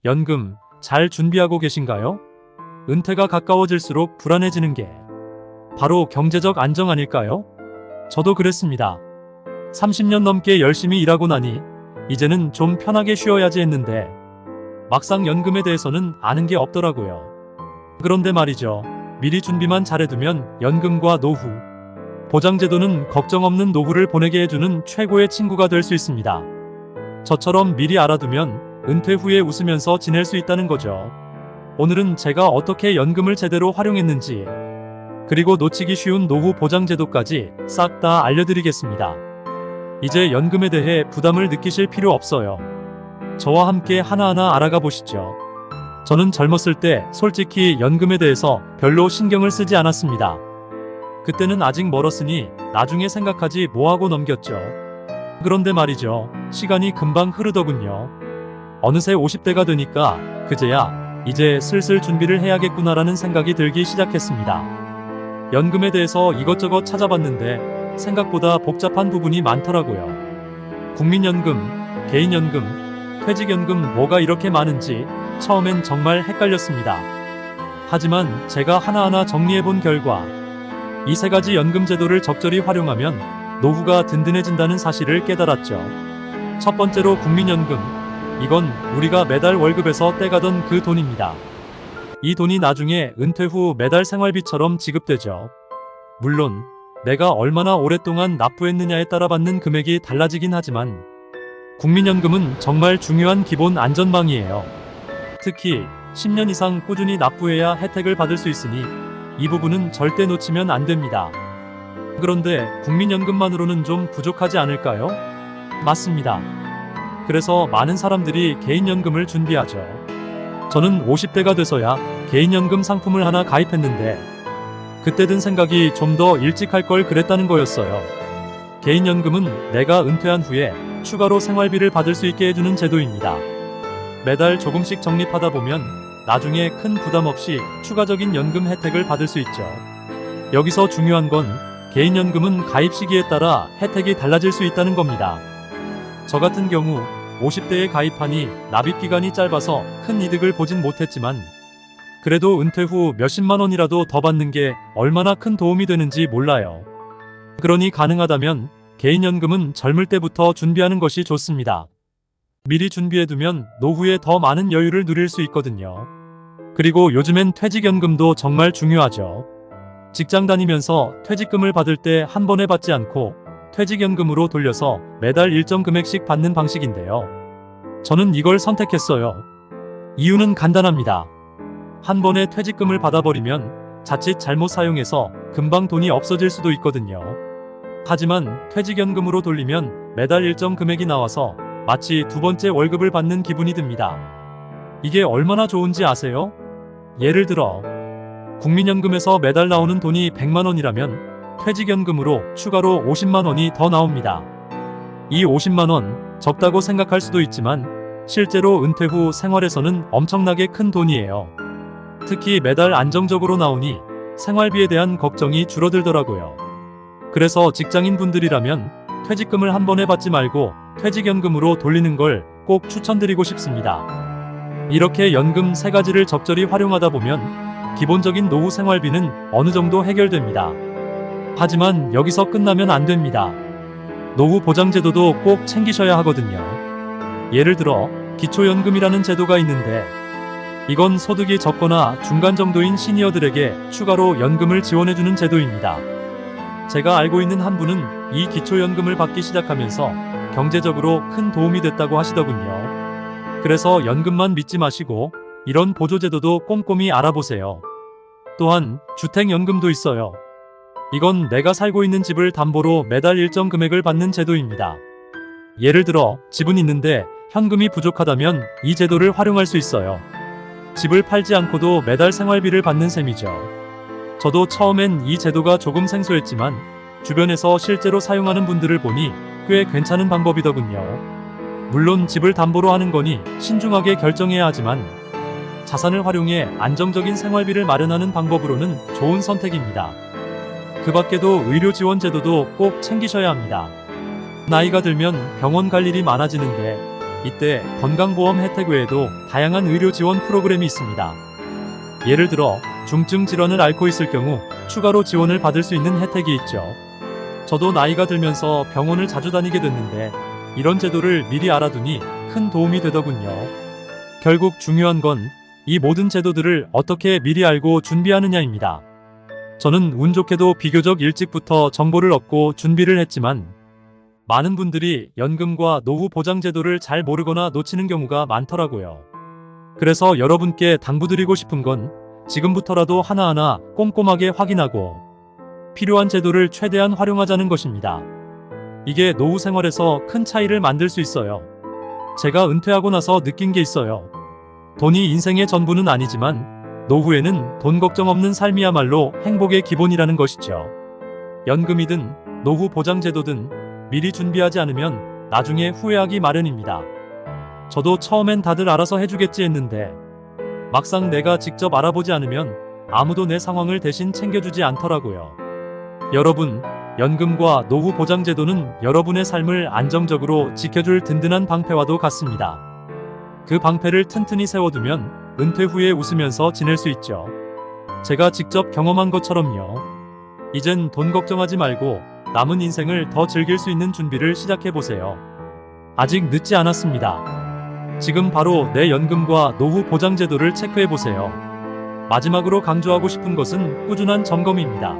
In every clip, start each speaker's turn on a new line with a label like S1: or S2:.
S1: 연금 잘 준비하고 계신가요? 은퇴가 가까워질수록 불안해지는 게 바로 경제적 안정 아닐까요? 저도 그랬습니다. 30년 넘게 열심히 일하고 나니 이제는 좀 편하게 쉬어야지 했는데 막상 연금에 대해서는 아는 게 없더라고요. 그런데 말이죠. 미리 준비만 잘해두면 연금과 노후, 보장제도는 걱정 없는 노후를 보내게 해주는 최고의 친구가 될 수 있습니다. 저처럼 미리 알아두면 은퇴 후에 웃으면서 지낼 수 있다는 거죠. 오늘은 제가 어떻게 연금을 제대로 활용했는지, 그리고 놓치기 쉬운 노후 보장제도까지 싹 다 알려드리겠습니다. 이제 연금에 대해 부담을 느끼실 필요 없어요. 저와 함께 하나하나 알아가 보시죠. 저는 젊었을 때 솔직히 연금에 대해서 별로 신경을 쓰지 않았습니다. 그때는 아직 멀었으니 나중에 생각하지 뭐하고 넘겼죠. 그런데 말이죠. 시간이 금방 흐르더군요. 어느새 50대가 되니까 그제야 이제 슬슬 준비를 해야겠구나라는 생각이 들기 시작했습니다. 연금에 대해서 이것저것 찾아봤는데 생각보다 복잡한 부분이 많더라고요. 국민연금, 개인연금, 퇴직연금 뭐가 이렇게 많은지 처음엔 정말 헷갈렸습니다. 하지만 제가 하나하나 정리해본 결과 이 세 가지 연금 제도를 적절히 활용하면 노후가 든든해진다는 사실을 깨달았죠. 첫 번째로 국민연금. 이건 우리가 매달 월급에서 떼가던 그 돈입니다. 이 돈이 나중에 은퇴 후 매달 생활비처럼 지급되죠. 물론 내가 얼마나 오랫동안 납부했느냐에 따라 받는 금액이 달라지긴 하지만 국민연금은 정말 중요한 기본 안전망이에요. 특히 10년 이상 꾸준히 납부해야 혜택을 받을 수 있으니 이 부분은 절대 놓치면 안 됩니다. 그런데 국민연금만으로는 좀 부족하지 않을까요? 맞습니다. 그래서 많은 사람들이 개인연금을 준비하죠. 저는 50대가 돼서야 개인연금 상품을 하나 가입했는데 그때 든 생각이 좀 더 일찍 할 걸 그랬다는 거였어요. 개인연금은 내가 은퇴한 후에 추가로 생활비를 받을 수 있게 해주는 제도입니다. 매달 조금씩 적립하다 보면 나중에 큰 부담 없이 추가적인 연금 혜택을 받을 수 있죠. 여기서 중요한 건 개인연금은 가입 시기에 따라 혜택이 달라질 수 있다는 겁니다. 저 같은 경우 50대에 가입하니 납입기간이 짧아서 큰 이득을 보진 못했지만 그래도 은퇴 후 몇십만 원이라도 더 받는 게 얼마나 큰 도움이 되는지 몰라요. 그러니 가능하다면 개인연금은 젊을 때부터 준비하는 것이 좋습니다. 미리 준비해두면 노후에 더 많은 여유를 누릴 수 있거든요. 그리고 요즘엔 퇴직연금도 정말 중요하죠. 직장 다니면서 퇴직금을 받을 때 한 번에 받지 않고 퇴직연금으로 돌려서 매달 일정 금액씩 받는 방식인데요. 저는 이걸 선택했어요. 이유는 간단합니다. 한 번에 퇴직금을 받아버리면 자칫 잘못 사용해서 금방 돈이 없어질 수도 있거든요. 하지만 퇴직연금으로 돌리면 매달 일정 금액이 나와서 마치 두 번째 월급을 받는 기분이 듭니다. 이게 얼마나 좋은지 아세요? 예를 들어 국민연금에서 매달 나오는 돈이 100만 원이라면 퇴직연금으로 추가로 50만 원이 더 나옵니다. 이 50만 원 적다고 생각할 수도 있지만 실제로 은퇴 후 생활에서는 엄청나게 큰 돈이에요. 특히 매달 안정적으로 나오니 생활비에 대한 걱정이 줄어들더라고요. 그래서 직장인 분들이라면 퇴직금을 한 번에 받지 말고 퇴직연금으로 돌리는 걸 꼭 추천드리고 싶습니다. 이렇게 연금 세 가지를 적절히 활용하다 보면 기본적인 노후 생활비는 어느 정도 해결됩니다. 하지만 여기서 끝나면 안 됩니다. 노후 보장제도도 꼭 챙기셔야 하거든요. 예를 들어 기초연금이라는 제도가 있는데 이건 소득이 적거나 중간 정도인 시니어들에게 추가로 연금을 지원해주는 제도입니다. 제가 알고 있는 한 분은 이 기초연금을 받기 시작하면서 경제적으로 큰 도움이 됐다고 하시더군요. 그래서 연금만 믿지 마시고 이런 보조제도도 꼼꼼히 알아보세요. 또한 주택연금도 있어요. 이건 내가 살고 있는 집을 담보로 매달 일정 금액을 받는 제도입니다. 예를 들어 집은 있는데 현금이 부족하다면 이 제도를 활용할 수 있어요. 집을 팔지 않고도 매달 생활비를 받는 셈이죠. 저도 처음엔 이 제도가 조금 생소했지만 주변에서 실제로 사용하는 분들을 보니 꽤 괜찮은 방법이더군요. 물론 집을 담보로 하는 거니 신중하게 결정해야 하지만 자산을 활용해 안정적인 생활비를 마련하는 방법으로는 좋은 선택입니다. 그 밖에도 의료 지원 제도도 꼭 챙기셔야 합니다. 나이가 들면 병원 갈 일이 많아지는데 이때 건강보험 혜택 외에도 다양한 의료 지원 프로그램이 있습니다. 예를 들어 중증 질환을 앓고 있을 경우 추가로 지원을 받을 수 있는 혜택이 있죠. 저도 나이가 들면서 병원을 자주 다니게 됐는데 이런 제도를 미리 알아두니 큰 도움이 되더군요. 결국 중요한 건 이 모든 제도들을 어떻게 미리 알고 준비하느냐입니다. 저는 운 좋게도 비교적 일찍부터 정보를 얻고 준비를 했지만 많은 분들이 연금과 노후 보장 제도를 잘 모르거나 놓치는 경우가 많더라고요. 그래서 여러분께 당부드리고 싶은 건 지금부터라도 하나하나 꼼꼼하게 확인하고 필요한 제도를 최대한 활용하자는 것입니다. 이게 노후 생활에서 큰 차이를 만들 수 있어요. 제가 은퇴하고 나서 느낀 게 있어요. 돈이 인생의 전부는 아니지만 노후에는 돈 걱정 없는 삶이야말로 행복의 기본이라는 것이죠. 연금이든 노후 보장 제도든 미리 준비하지 않으면 나중에 후회하기 마련입니다. 저도 처음엔 다들 알아서 해주겠지 했는데 막상 내가 직접 알아보지 않으면 아무도 내 상황을 대신 챙겨주지 않더라고요. 여러분, 연금과 노후 보장 제도는 여러분의 삶을 안정적으로 지켜줄 든든한 방패와도 같습니다. 그 방패를 튼튼히 세워두면 은퇴 후에 웃으면서 지낼 수 있죠. 제가 직접 경험한 것처럼요. 이젠 돈 걱정하지 말고 남은 인생을 더 즐길 수 있는 준비를 시작해보세요. 아직 늦지 않았습니다. 지금 바로 내 연금과 노후 보장 제도를 체크해보세요. 마지막으로 강조하고 싶은 것은 꾸준한 점검입니다.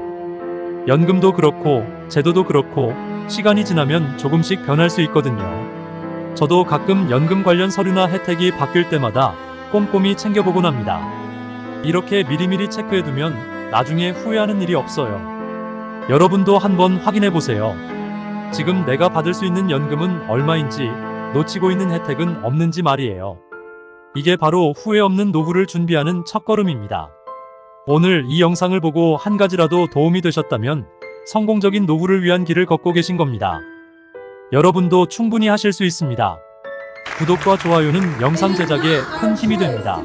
S1: 연금도 그렇고 제도도 그렇고 시간이 지나면 조금씩 변할 수 있거든요. 저도 가끔 연금 관련 서류나 혜택이 바뀔 때마다 꼼꼼히 챙겨보곤 합니다. 이렇게 미리미리 체크해두면 나중에 후회하는 일이 없어요. 여러분도 한번 확인해보세요. 지금 내가 받을 수 있는 연금은 얼마인지, 놓치고 있는 혜택은 없는지 말이에요. 이게 바로 후회 없는 노후를 준비하는 첫걸음입니다. 오늘 이 영상을 보고 한 가지라도 도움이 되셨다면 성공적인 노후를 위한 길을 걷고 계신 겁니다. 여러분도 충분히 하실 수 있습니다. 구독과 좋아요는 영상 제작에 큰 힘이 됩니다.